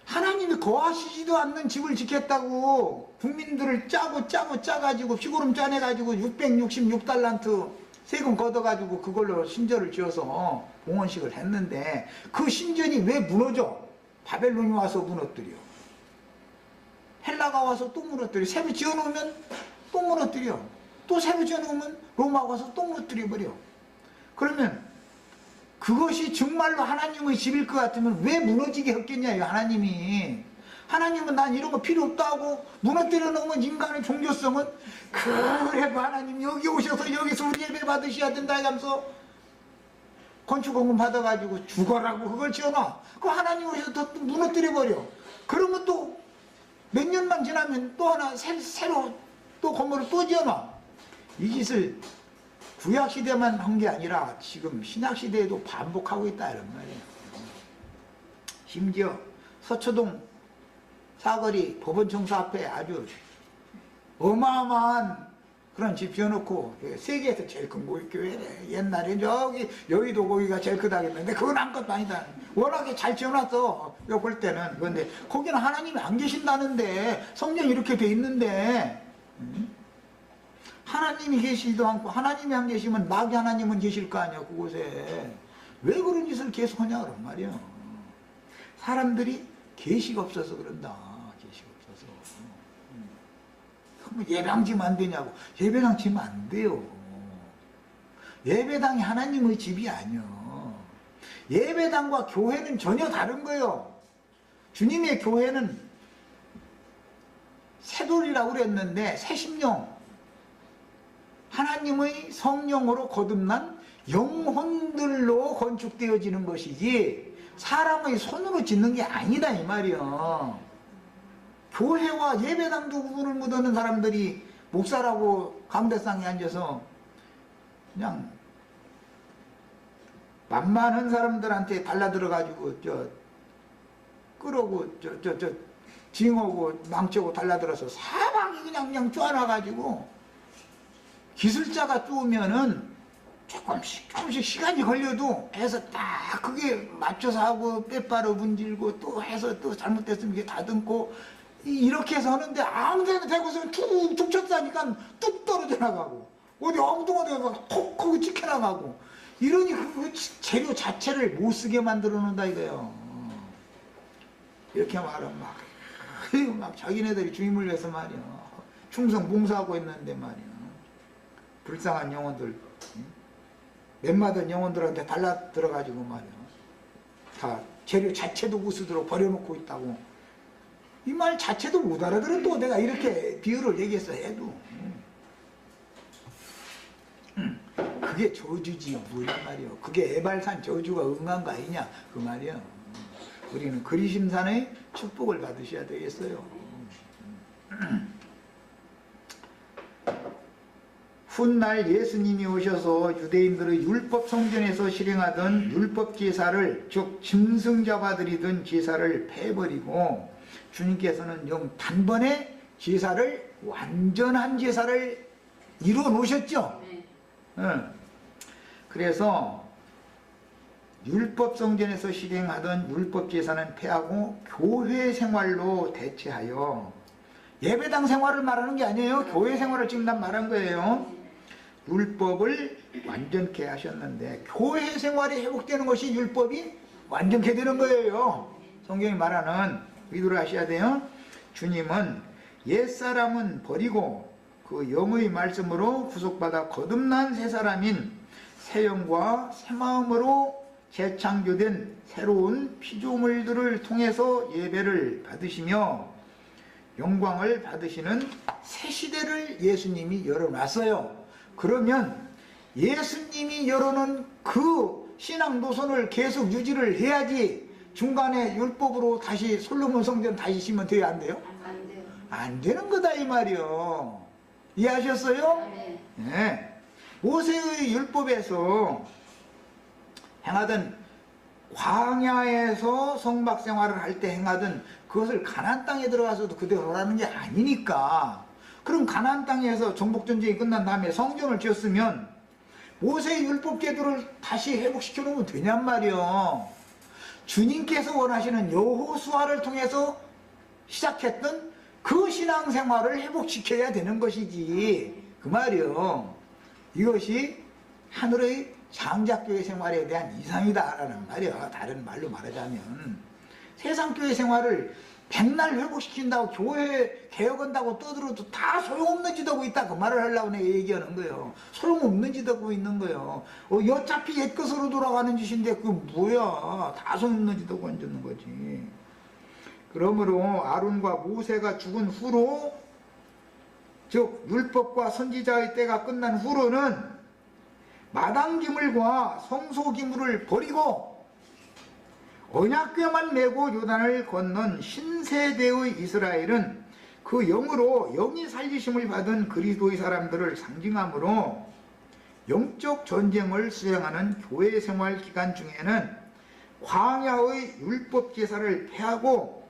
Speaker 1: 하나님이 거하시지도 않는 집을 짓겠다고 국민들을 짜가지고 피고름 짜내가지고 666달란트 세금 걷어가지고 그걸로 신전을 지어서 봉헌식을 했는데 그 신전이 왜 무너져? 바벨론이 와서 무너뜨려. 헬라가 와서 또 무너뜨려. 새로 지어놓으면 또 무너뜨려. 또 새로 지어놓으면 로마가 와서 또 무너뜨려버려. 그러면 그것이 정말로 하나님의 집일 것 같으면 왜 무너지게 했겠냐요. 하나님은 난 이런 거 필요 없다고 무너뜨려 놓으면 인간의 종교성은 그래도 하나님 여기 오셔서 여기서 우리 예배 받으셔야 된다 하면서 건축원금 받아가지고 죽어라고 그걸 지어놔. 그 하나님 오셔서 또 무너뜨려 버려. 그러면 또 몇 년만 지나면 또 하나 새로 또 건물을 또 지어놔. 이 짓을 구약시대만 한 게 아니라 지금 신약시대에도 반복하고 있다 이런 말이에요. 심지어 서초동 사거리 법원청사 앞에 아주 어마어마한 그런 집 지어놓고 세계에서 제일 큰 교회래. 옛날에 저기 여의도 거기가 제일 크다 했는데 그건 아무것도 아니다. 워낙에 잘 지어놨어 볼 때는. 그런데 거기는 하나님이 안 계신다는데 성경이 이렇게 돼 있는데 하나님이 계시지도 않고 하나님이 안 계시면 마귀 하나님은 계실 거 아니야 그곳에. 왜 그런 짓을 계속 하냐 그런 말이야. 사람들이 계시가 없어서 그런다. 계시가 없어서. 그럼 예배당 지면 안 되냐고. 예배당 지면 안 돼요. 예배당이 하나님의 집이 아니야. 예배당과 교회는 전혀 다른 거예요. 주님의 교회는 새돌이라고 그랬는데 새 심령, 하나님의 성령으로 거듭난 영혼들로 건축되어지는 것이지 사람의 손으로 짓는 게 아니다 이 말이야. 교회와 예배당도 구분을 못하는 사람들이 목사라고 강대상에 앉아서 그냥 만만한 사람들한테 달라들어가지고 끌어고 징하고 망치고 달라들어서 사방이 그냥 쪼아놔가지고 기술자가 쪼으면은 조금씩 시간이 걸려도 해서 딱 그게 맞춰서 하고 빼빠로 문질고 또 해서 또 잘못됐으면 이게 다듬고 이렇게 해서 하는데 아무데나 대고서 툭툭 쳤다니까 뚝 떨어져 나가고 어디 엉뚱한 데가 콕 하고 찍혀 나가고 이러니 그 재료 자체를 못 쓰게 만들어 놓는다 이거예요. 이렇게 말하면 막 자기네들이 주임을 위해서 말이야 충성 봉사하고 있는데 말이야 불쌍한 영혼들 웬만한 영혼들한테 달라들어가지고 말이야 다 재료 자체도 못 쓰도록 버려놓고 있다고 이 말 자체도 못 알아들어. 또 내가 이렇게 비유를 얘기해서 해도 그게 저주지 뭐란 말이야. 그게 에발산 저주가 응한 거 아니냐 그 말이야. 우리는 그리심산의 축복을 받으셔야 되겠어요. 훗날 예수님이 오셔서 유대인들의 율법 성전에서 실행하던 율법 제사를 즉 짐승잡아 드리던 제사를 패버리고 주님께서는 영 단번에 제사를 완전한 제사를 이루어 놓으셨죠. 그래서 율법 성전에서 실행하던 율법 제사는 폐하고 교회 생활로 대체하여 예배당 생활을 말하는 게 아니에요. 교회 생활을 지금 난 말한 거예요. 율법을 완전케 하셨는데 교회 생활이 회복되는 것이 율법이 완전케 되는 거예요. 성경이 말하는 위로를 하셔야 돼요. 주님은 옛사람은 버리고 그 영의 말씀으로 구속받아 거듭난 새 사람인 새 영과 새 마음으로 재창조된 새로운 피조물들을 통해서 예배를 받으시며 영광을 받으시는 새 시대를 예수님이 열어놨어요. 그러면 예수님이 열어놓은 그 신앙 노선을 계속 유지를 해야지 중간에 율법으로 다시 솔로몬 성전 다시 심으면 돼요? 안 돼요?
Speaker 2: 안 돼요.
Speaker 1: 안 되는 거다 이 말이요. 이해하셨어요?
Speaker 2: 네.
Speaker 1: 네. 모세의 율법에서 행하던 광야에서 성막 생활을 할 때 행하던 그것을 가나안 땅에 들어가서도 그대로 하라는 게 아니니까. 그럼 가나안 땅에서 정복전쟁이 끝난 다음에 성전을 지었으면 모세의 율법 제도를 다시 회복시켜 놓으면 되냔 말이요. 주님께서 원하시는 여호수아를 통해서 시작했던 그 신앙생활을 회복시켜야 되는 것이지 그 말이요. 이것이 하늘의 장작교회 생활에 대한 이상이다라는 말이야. 다른 말로 말하자면 세상교회 생활을 백날 회복시킨다고 교회 개혁한다고 떠들어도 다 소용없는 짓 하고 있다 그 말을 하려고 내가 얘기하는 거예요. 소용없는 짓 하고 있는 거예요. 어차피 옛것으로 돌아가는 짓인데 그 뭐야. 다 소용없는 짓 하고 앉는 거지. 그러므로 아론과 모세가 죽은 후로 즉 율법과 선지자의 때가 끝난 후로는 마당기물과 성소기물을 버리고 언약궤만 메고 요단을 건넌 신세대의 이스라엘은 그 영으로 영이 살리심을 받은 그리스도의 사람들을 상징하므로 영적 전쟁을 수행하는 교회 생활 기간 중에는 광야의 율법 제사를 폐하고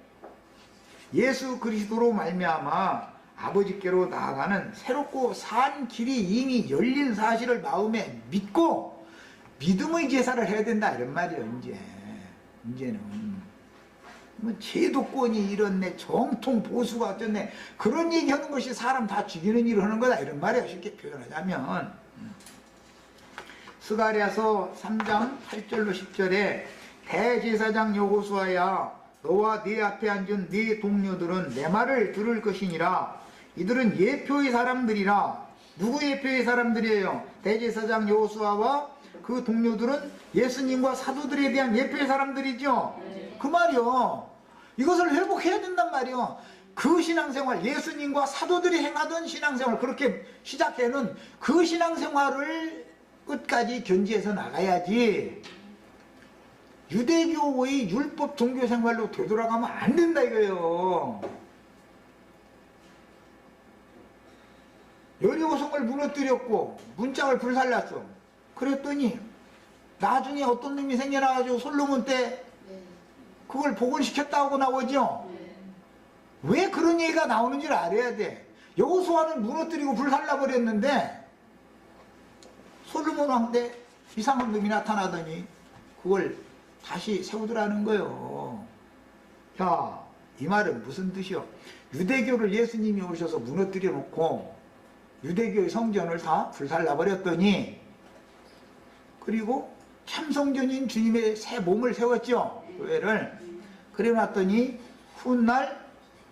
Speaker 1: 예수 그리스도로 말미암아 아버지께로 나아가는 새롭고 산 길이 이미 열린 사실을 마음에 믿고 믿음의 제사를 해야 된다 이런 말이에요. 이제는 뭐 제도권이 이렇네 정통 보수가 어쩌네 그런 얘기하는 것이 사람 다 죽이는 일을 하는 거다 이런 말이에요. 쉽게 표현하자면 스가랴서 3장 8절로 10절에 대제사장 여호수아야 너와 네 앞에 앉은 네 동료들은 내 말을 들을 것이니라. 이들은 예표의 사람들이라. 누구 예표의 사람들이에요? 대제사장 여호수아와 그 동료들은 예수님과 사도들에 대한 예표의 사람들이죠. 그 말이요. 이것을 회복해야 된단 말이요. 그 신앙생활, 예수님과 사도들이 행하던 신앙생활, 그렇게 시작해는 그 신앙생활을 끝까지 견지해서 나가야지 유대교의 율법 종교 생활로 되돌아가면 안 된다 이거예요. 여리고성을 무너뜨렸고 문짝을 불살랐어. 그랬더니 나중에 어떤 놈이 생겨나가지고 솔로몬 때 그걸 복원시켰다고 나오죠. 왜 그런 얘기가 나오는지를 알아야 돼. 여호수아는 무너뜨리고 불살라버렸는데 솔로몬 왕 때 이상한 놈이 나타나더니 그걸 다시 세우더라는 거예요. 자, 이 말은 무슨 뜻이요? 유대교를 예수님이 오셔서 무너뜨려 놓고 유대교의 성전을 다 불살라버렸더니 그리고 참성전인 주님의 새 몸을 세웠죠. 교회를. 그래 놨더니 훗날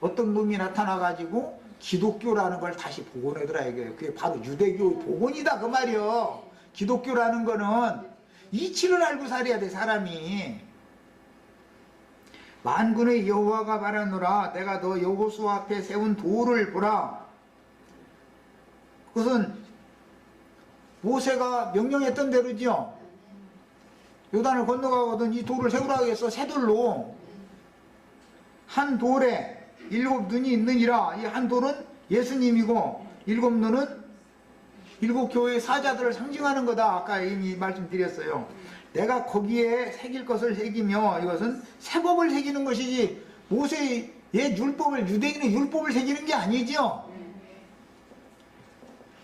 Speaker 1: 어떤 놈이 나타나가지고 기독교라는 걸 다시 복원하더라 이거예요. 그게 바로 유대교의 복원이다 그 말이요. 기독교라는 거는 이치를 알고 살아야 돼 사람이. 만군의 여호와가 말하노라 내가 너 여호수아 앞에 세운 돌을 보라. 그것은 모세가 명령했던 대로죠. 요단을 건너가거든 이 돌을 세우라고 해서 새 돌로 한 돌에 7 눈이 있느니라. 이 한 돌은 예수님이고 7 눈은 7 교회의 사자들을 상징하는 거다. 아까 이미 말씀드렸어요. 내가 거기에 새길 것을 새기며 이것은 새 법을 새기는 것이지 모세의 율법을 유대인의 율법을 새기는 게 아니죠.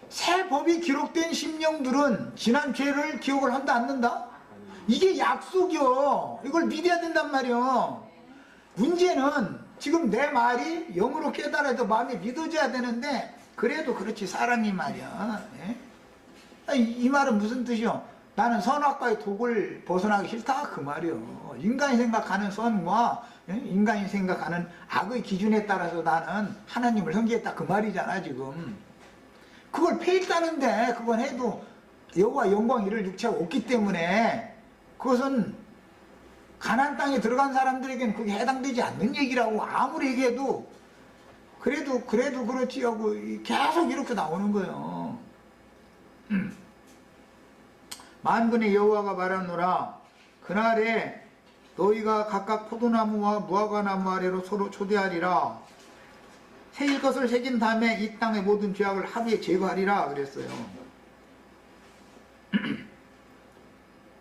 Speaker 1: 새 법이 기록된 심령들은 지난 죄를 기억을 한다 않는다? 이게 약속이요. 이걸 믿어야 된단 말이요. 문제는 지금 내 말이 영으로 깨달아도 마음에 믿어져야 되는데 그래도 그렇지 사람이 말이야. 예? 이 말은 무슨 뜻이요? 나는 선악과의 독을 벗어나기 싫다 그 말이요. 인간이 생각하는 선과 인간이 생각하는 악의 기준에 따라서 나는 하나님을 섬기겠다 그 말이잖아 지금. 그걸 폐했다는데 그건 해도 여호와 영광 이를 육체가 없기 때문에 그것은 가나안 땅에 들어간 사람들에게는 그게 해당되지 않는 얘기라고 아무리 얘기해도 그래도 그렇지 하고 계속 이렇게 나오는 거예요. 만군의 여호와가 말하노라 그날에 너희가 각각 포도나무와 무화과나무 아래로 서로 초대하리라. 새길 것을 새긴 다음에 이 땅의 모든 죄악을 하루에 제거하리라 그랬어요.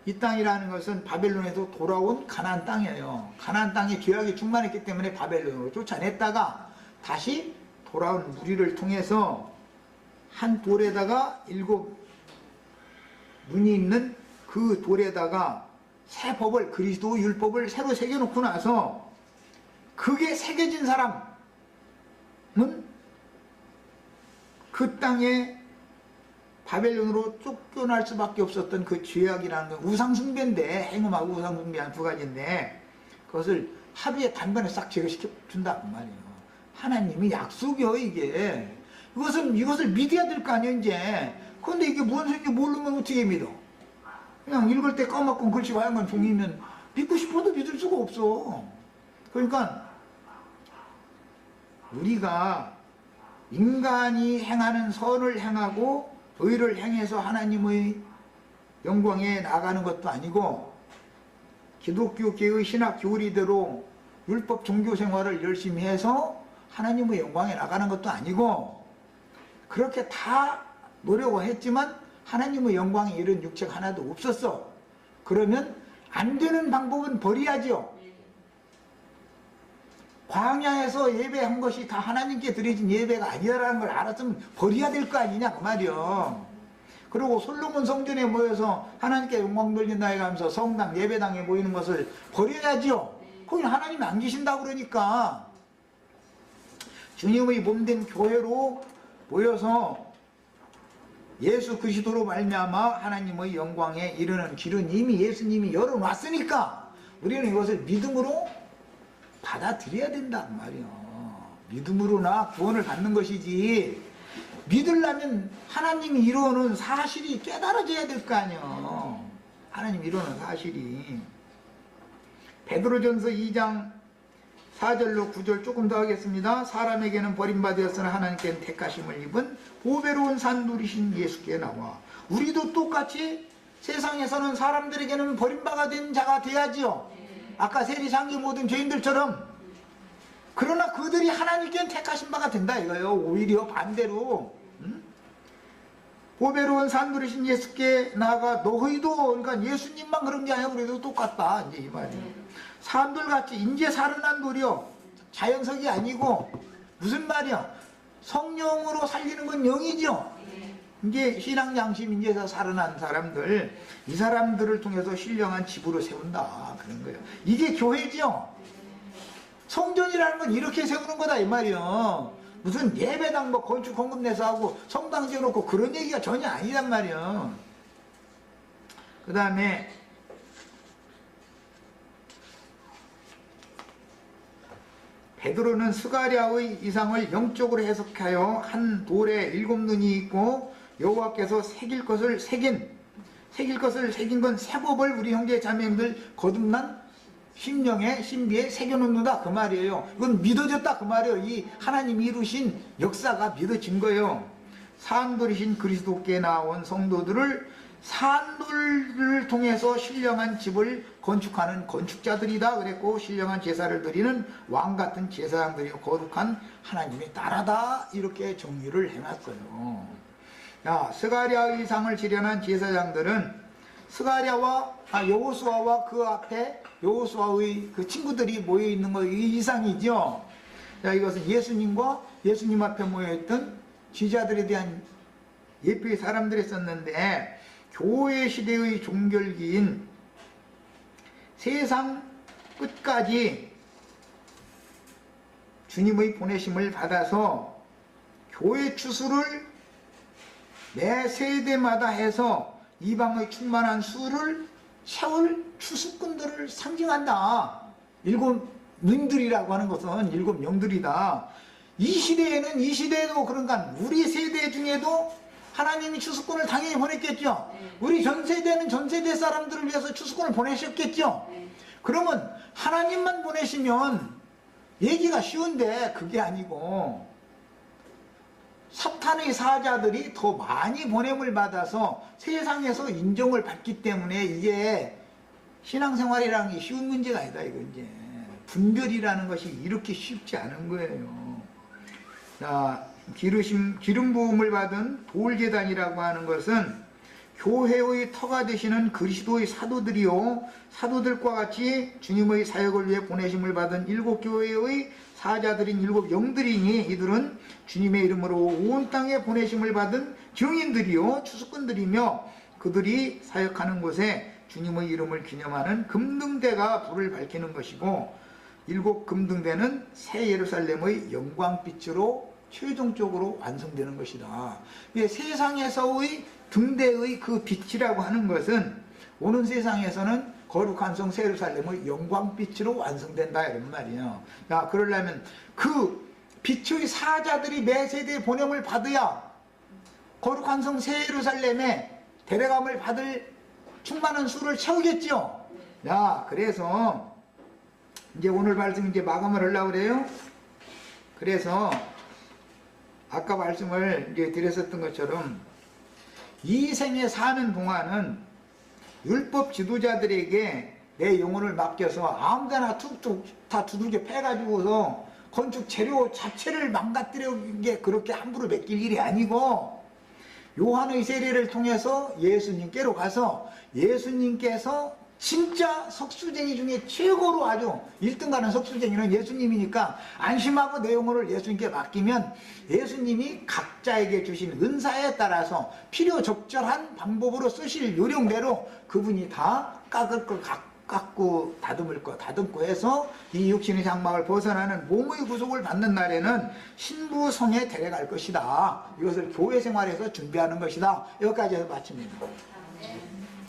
Speaker 1: 이 땅이라는 것은 바벨론에서 돌아온 가나안 땅이에요. 가나안 땅에 죄악이 충만했기 때문에 바벨론으로 쫓아냈다가 다시 돌아온 무리를 통해서 한 돌에다가 7 눈이 있는 그 돌에다가 새 법을 그리스도 율법을 새로 새겨놓고 나서 그게 새겨진 사람은 그 땅에 바벨론으로 쫓겨날 수밖에 없었던 그 죄악이라는 건 우상숭배인데 행음하고 우상숭배한 두 가지인데 그것을 하루에 단번에 싹 제거시켜 준다 그 말이에요. 하나님이 약속이요 이게. 이것을 믿어야 될 거 아니에요 이제. 그런데 이게 뭔 소리인지 모르면 어떻게 믿어. 그냥 읽을 때 까맣고 글씨가 하얀 종이면 믿고 싶어도 믿을 수가 없어. 그러니까 우리가 인간이 행하는 선을 행하고 의를 행해서 하나님의 영광에 나가는 것도 아니고 기독교계의 신학 교리대로 율법 종교 생활을 열심히 해서 하나님의 영광에 나가는 것도 아니고 그렇게 다 노력을 했지만 하나님의 영광에 이른 육체가 하나도 없었어. 그러면 안 되는 방법은 버려야죠. 광야에서 예배한 것이 다 하나님께 드려진 예배가 아니라는 걸 알았으면 버려야 될 거 아니냐 그 말이요. 그리고 솔로몬 성전에 모여서 하나님께 영광 돌린다 해가면서 성당 예배당에 모이는 것을 버려야죠. 거기 하나님이 안 계신다고 그러니까 주님의 몸된 교회로 모여서 예수 그리스도로 말미암아 하나님의 영광에 이르는 길은 이미 예수님이 열어놨으니까 우리는 이것을 믿음으로 받아들여야 된단 말이에요. 믿음으로나 구원을 받는 것이지 믿으려면 하나님이 이루어놓은 사실이 깨달아져야 될 거 아니에요. 하나님이 이루어놓은 사실이. 베드로전서 2장 4절로 9절 조금 더 하겠습니다. 사람에게는 버림받았으나 하나님께는 택하심을 입은 보배로운 산돌이신 예수께 나와 우리도 똑같이 세상에서는 사람들에게는 버림받아 된 자가 돼야지요. 아까 세리상기 모든 죄인들처럼. 그러나 그들이 하나님께는 택하신 바가 된다 이거예요. 오히려 반대로. 보배로운 산부르신 예수께 나아가 너희도, 그러니까 예수님만 그런 게 아니라 우리도 똑같다 이제 이 말이에요. 산돌같이 인제 살아난 돌이요, 자연석이 아니고 무슨 말이야, 성령으로 살리는 건 영이죠. 이제 신앙 양심 인제서 살아난 사람들, 이 사람들을 통해서 신령한 집으로 세운다 그런 거예요. 이게 교회죠. 성전이라는 건 이렇게 세우는 거다 이 말이요. 무슨 예배당 뭐 건축 헌금 내서 하고 성당 지어놓고 그런 얘기가 전혀 아니란 말이요. 그 다음에 베드로는 스가랴의 이상을 영적으로 해석하여 한 돌에 7눈이 있고 여호와께서 새길 것을 새긴 건 새법을 우리 형제 자매님들 거듭난 심령에 신비에 새겨놓는다 그 말이에요. 이건 믿어졌다 그 말이에요. 이 하나님이 이루신 역사가 믿어진 거예요. 산돌이신 그리스도께 나온 성도들을 산돌을 통해서 신령한 집을 건축하는 건축자들이다 그랬고, 신령한 제사를 드리는 왕같은 제사장들이고 거룩한 하나님의 나라다 이렇게 정의를 해놨어요. 야, 스가랴의 이상을 지련한 제사장들은 여호수아와 그 앞에 여호수아의 그 친구들이 모여있는 거, 이 이상이죠. 자, 이것은 예수님과 예수님 앞에 모여있던 지자들에 대한 예표의 사람들이 썼는데, 교회 시대의 종결기인 세상 끝까지 주님의 보내심을 받아서 교회 추수를 매 세대마다 해서 이방의 충만한 수를 채울 추수꾼들을 상징한다. 7눈들이라고 하는 것은 7영들이다. 이 시대에는, 이 시대에도 그런가, 우리 세대 중에도 하나님이 추수꾼을 당연히 보냈겠죠. 우리 전 세대는 전 세대 사람들을 위해서 추수꾼을 보내셨겠죠. 그러면 하나님만 보내시면 얘기가 쉬운데 그게 아니고 사탄의 사자들이 더 많이 보냄을 받아서 세상에서 인정을 받기 때문에 이게 신앙생활이라는 게 쉬운 문제가 아니다 이거. 이제 분별이라는 것이 이렇게 쉽지 않은 거예요. 자, 기름 부음을 받은 돌제단이라고 하는 것은 교회의 터가 되시는 그리스도의 사도들이요, 사도들과 같이 주님의 사역을 위해 보내심을 받은 7교회의 사자들인 7영들이니 이들은 주님의 이름으로 온 땅에 보내심을 받은 증인들이요 추수꾼들이며, 그들이 사역하는 곳에 주님의 이름을 기념하는 금등대가 불을 밝히는 것이고, 7 금등대는 새 예루살렘의 영광빛으로 최종적으로 완성되는 것이다. 세상에서의 등대의 그 빛이라고 하는 것은 오는 세상에서는 거룩한 성 새 예루살렘의 영광빛으로 완성된다 이런 말이에요. 야, 그러려면 그 빛의 사자들이 매 세대에 보냄을 받아야 거룩한 성 새 예루살렘에 데려감을 받을 충만한 수를 채우겠죠. 야, 그래서 이제 오늘 말씀 이제 마감을 하려고 그래요. 그래서 아까 말씀을 이제 드렸었던 것처럼 이 생에 사는 동안은 율법 지도자들에게 내 영혼을 맡겨서 아무데나 툭툭 다 두들겨 패가지고서 건축 재료 자체를 망가뜨리는 게 그렇게 함부로 맡길 일이 아니고, 요한의 세례를 통해서 예수님께로 가서 예수님께서 진짜 석수쟁이 중에 최고로 아주 1등 가는 석수쟁이는 예수님이니까 안심하고 내 영혼을 예수님께 맡기면 예수님이 각자에게 주신 은사에 따라서 필요 적절한 방법으로 쓰실 요령대로 그분이 다 깎을 걸 깎고 다듬을 거 다듬고 해서 이 육신의 장막을 벗어나는 몸의 구속을 받는 날에는 신부성에 데려갈 것이다. 이것을 교회 생활에서 준비하는 것이다. 여기까지 해서 마칩니다.